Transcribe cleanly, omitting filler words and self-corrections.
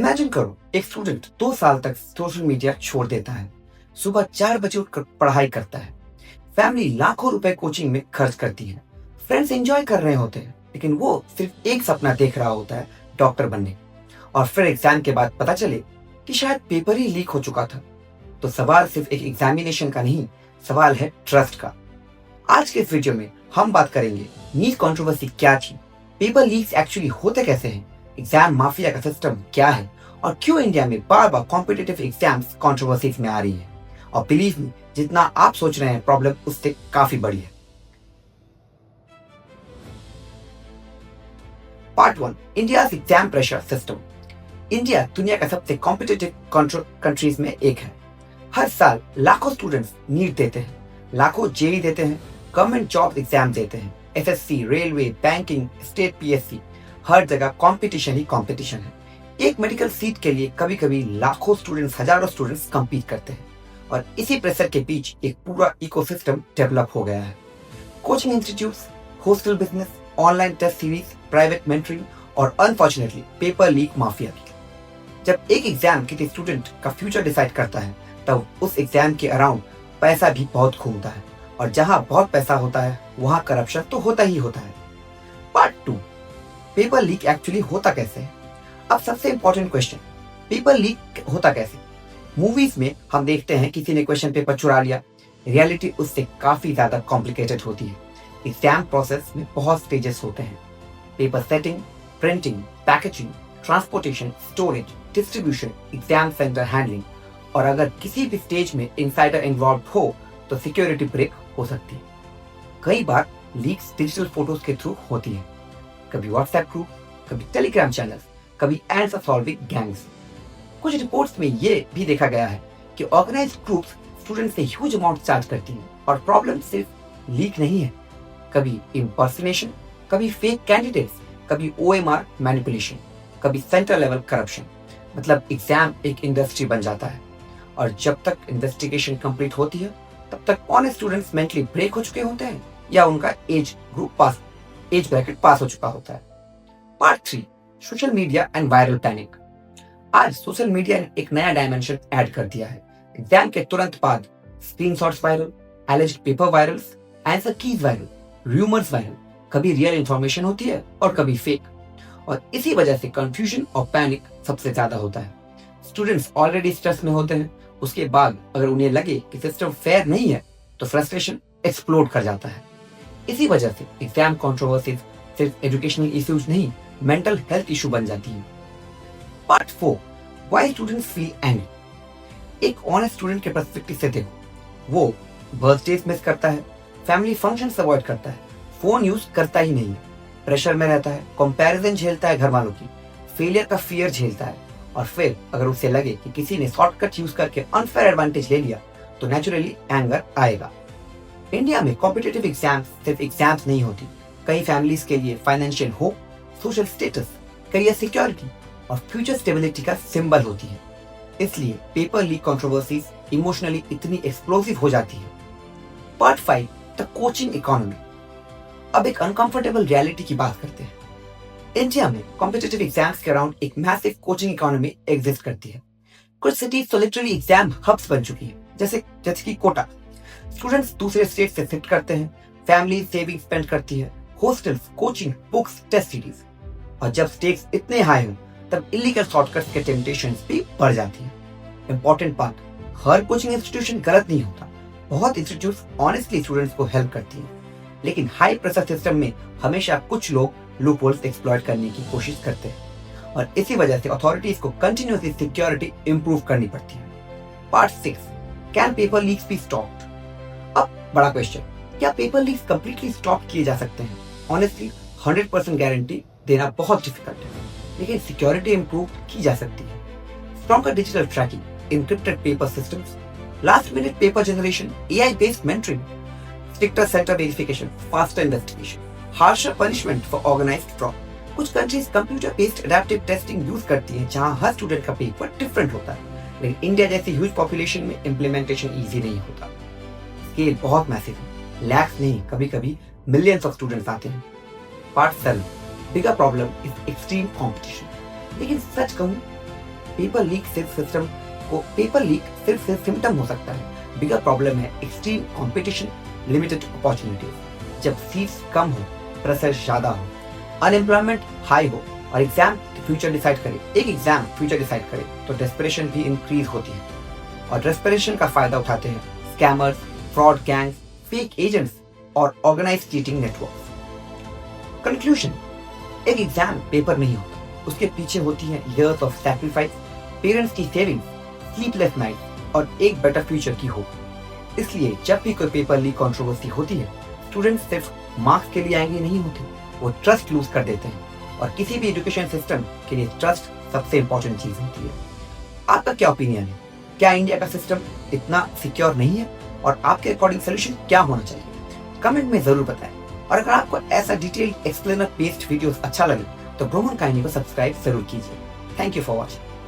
Imagine करो, एक student 2 साल तक सोशल मीडिया छोड़ देता है, सुबह 4 बजे उठकर पढ़ाई करता है, फैमिली लाखों रुपए कोचिंग में खर्च करती है, फ्रेंड्स एंजॉय कर रहे होते हैं, लेकिन वो सिर्फ एक सपना देख रहा होता है, डॉक्टर बनने। और फिर एग्जाम के बाद पता चले कि शायद पेपर ही लीक हो चुका था। तो सवाल सिर्फ एक एग्जामिनेशन का नहीं, सवाल है ट्रस्ट का। आज के इस वीडियो में हम बात करेंगे नीट कंट्रोवर्सी क्या थी, पेपर लीक्स एक्चुअली होते कैसे हैं, एग्जाम माफिया का सिस्टम क्या है और क्यों इंडिया में बार बार कॉम्पिटिटिव एग्जाम्स कंट्रोवर्सीज में आ रही है। और बिलीव मी, जितना आप सोच रहे हैं प्रॉब्लम उससे काफी बड़ी है। Part 1, India exam pressure system. India दुनिया का सबसे कॉम्पिटिटिव कंट्रीज में एक है। हर साल लाखों स्टूडेंट्स नीट देते हैं, लाखों जेई देते हैं, गवर्नमेंट जॉब एग्जाम देते हैं, SSC, railway, banking, state PSC, हर जगह कंपटीशन ही कंपटीशन है। एक मेडिकल सीट के लिए कभी कभी लाखों स्टूडेंट्स, हजारों स्टूडेंट्स कंपीट करते हैं और इसी प्रेशर के बीच एक पूरा इकोसिस्टम डेवलप हो गया है। Coaching institutes, hostel business, online test series, private mentoring और अनफॉर्चुनेटली पेपर लीक माफिया भी। जब एक एग्जाम किसी स्टूडेंट का फ्यूचर डिसाइड करता है तब उस एग्जाम के अराउंड पैसा भी बहुत घूमता है और जहां बहुत पैसा होता है वहां करप्शन तो होता ही होता है। पार्ट 2, पेपर लीक एक्चुअली होता कैसे है। अब सबसे इंपॉर्टेंट क्वेश्चन, पेपर लीक होता कैसे। मूवीज में हम देखते हैं किसी ने क्वेश्चन पेपर चुरा लिया, रियलिटी उससे काफी ज्यादा कॉम्प्लिकेटेड होती है। एग्जाम प्रोसेस में बहुत स्टेजेस होते हैं, paper setting, printing, packaging, transportation, storage, distribution, exam centre handling, और अगर किसी भी स्टेज में इनसाइडर इन्वॉल्व हो तो सिक्योरिटी ब्रेक हो सकती है। कई बार लीक्स डिजिटल फोटोज के थ्रू होती है, कभी व्हाट्सएप ग्रुप, कभी टेलीग्राम चैनल, कभी आंसर सॉल्विंग गैंग्स। कुछ रिपोर्ट्स में ये भी देखा गया है कि ऑर्गेनाइज्ड ग्रुप्स स्टूडेंट से ह्यूज अमाउंट चार्ज करती हैं और प्रॉब्लम सिर्फ लीक नहीं है, कभी इम्पर्सनेशन, कभी फेक कैंडिडेट्स, कभी ओएमआर मैनिपुलेशन, कभी सेंटर लेवल करप्शन। मतलब एग्जाम एक इंडस्ट्री बन जाता है और जब तक इन्वेस्टिगेशन कंप्लीट होती है तब तक ऑनेस्ट स्टूडेंट्स मेंटली ब्रेक हो चुके होते हैं या उनका एज ब्रैकेट पास हो चुका होता है। Part 3, social media and viral panic. आज सोशल मीडिया ने एक नया डायमेंशन ऐड कर दिया है। एग्जाम के तुरंत बाद screenshots viral, एलिज्ड paper virals, answer keys viral, rumours viral, कभी रियल इंफॉर्मेशन होती है और कभी फेक। और इसी वजह से कंफ्यूजन और पैनिक सबसे ज्यादा होता है। स्टूडेंट्स ऑलरेडी स्ट्रेस में होते हैं, उसके बाद अगर उन्हें लगे कि सिस्टम फेयर नहीं है तो फ्रस्ट्रेशन एक्सप्लोड कर जाता है। इसी वजह से एग्जाम कंट्रोवर्सीज सिर्फ एजुकेशनल इश्यूज नहीं, मेंटल हेल्थ इशू बन जाती है। Part 4, why students feel angry. एक ऑनेस्ट स्टूडेंट के पर्सपेक्टिव से देखो, वो बर्थडेज मिस करता है, फैमिली फंक्शंस अवॉइड करता है, फोन यूज करता ही नहीं है, प्रेशर में रहता है, कंपैरिजन झेलता है घर वालों की, फेलियर का फियर झेलता है, और फिर अगर उसे लगे कि किसी ने शॉर्टकट यूज करके अनफेयर एडवांटेज ले लिया तो नेचुरली एंगर आएगा। इंडिया में कॉम्पिटिटिव एग्जाम्स सिर्फ एग्जाम्स नहीं होती, कई फैमिलीज के लिए financial hope, social status, career security और फ्यूचर स्टेबिलिटी का सिंबल होती है। इसलिए पेपर लीक कंट्रोवर्सीज इमोशनली इतनी एक्सप्लोसिव हो जाती है। Part 5, the coaching economy. अब एक अनकंफर्टेबल रियलिटी की बात करते हैं। इंडिया में कॉम्पिटिटिव एग्जाम्स के अराउंड एक मैसिव कोचिंग इकोनॉमी एग्जिस्ट करती है। कुछ सिटीज तो लिटरली एग्जाम हब्स बन चुकी है, जैसे कि कोटा। स्टूडेंट्स दूसरे स्टेट से शिफ्ट करते हैं, फैमिली सेविंग स्पेंड करती है, hostels, coaching, books, test series. और जब स्टेक्स इतने हाई हो तब इलीगल शॉर्टकट्स के टेम्पटेशंस भी बढ़ जाती है। इंपॉर्टेंट बात, हर कोचिंग इंस्टीट्यूशन गलत नहीं होता, बहुत इंस्टीट्यूट्स ऑनेस्टली स्टूडेंट्स को हेल्प करती है, लेकिन हाई प्रेशर सिस्टम में हमेशा कुछ लोग लूपहोल्स एक्सप्लॉइट करने की कोशिश करते हैं और इसी वजह से अथॉरिटीज को कंटिन्यूअसली सिक्योरिटी इंप्रूव करनी पड़ती है। Part 6, can paper leaks be stopped. अब बड़ा क्वेश्चन, क्या पेपर लीक्स कंप्लीटली स्टॉप किए जा सकते हैं। ऑनेस्टली 100% गारंटी देना बहुत डिफिकल्ट है, लेकिन सिक्योरिटी इंप्रूव की जा सकती है। Stronger digital tracking, encrypted paper systems, last minute paper generation, AI based mentoring, stricter centre verification, faster investigation, harsher punishment for organised fraud. कुछ countries computer based adaptive testing use करती हैं जहां हर student का पेपर डिफरेंट होता है, लेकिन India जैसी ह्यूज पॉपुलेशन में इम्प्लीमेंटेशन इजी नहीं होता। स्केल बहुत मैसिव है, लैक्स नहीं कभी कभी मिलियंस ऑफ स्टूडेंट्स आते हैं। Part 7, bigger problem is extreme competition. लेकिन सच कहूं पेपर लीक सिर्फ सिम्टम हो सकता है। बिगर प्रॉब्लम है एक्सट्रीम कंपटीशन, लिमिटेड अपॉर्चुनिटीज। जब सीट्स कम हो, प्रेशर ज्यादा हो, अनएम्प्लॉयमेंट हाई हो और एक एग्जाम फ्यूचर डिसाइड करे तो डेस्परेशन भी इंक्रीज होती है। और डेस्परेशन का फायदा उठाते हैं scammers, fraud gangs, fake agents और ऑर्गेनाइज्ड चीटिंग नेटवर्क्स। कंक्लूजन, एक एग्जाम पेपर नहीं होता, उसके पीछे होती है इयर्स ऑफ सैक्रिफाइस, पेरेंट्स की सेविंग्स, स्लीपलेस नाइट और एक बेटर फ्यूचर की होप। इसलिए जब भी कोई पेपर लीक कंट्रोवर्सी होती है, स्टूडेंट्स सिर्फ मार्क्स के लिए एंग्री नहीं होते, वो ट्रस्ट लूज कर देते हैं। और किसी भी एजुकेशन सिस्टम के लिए ट्रस्ट सबसे इंपॉर्टेंट चीज होती है। आपका क्या ओपिनियन है? क्या इंडिया का सिस्टम इतना सिक्योर नहीं है? और आपके अकॉर्डिंग सोल्यूशन क्या होना चाहिए? कमेंट में जरूर बताएं। और अगर आपको ऐसा डिटेल्ड एक्सप्लेनर बेस्ड वीडियोस अच्छा लगे तो ब्रोमन काहिनी को सब्सक्राइब जरूर कीजिए। Thank you for watching.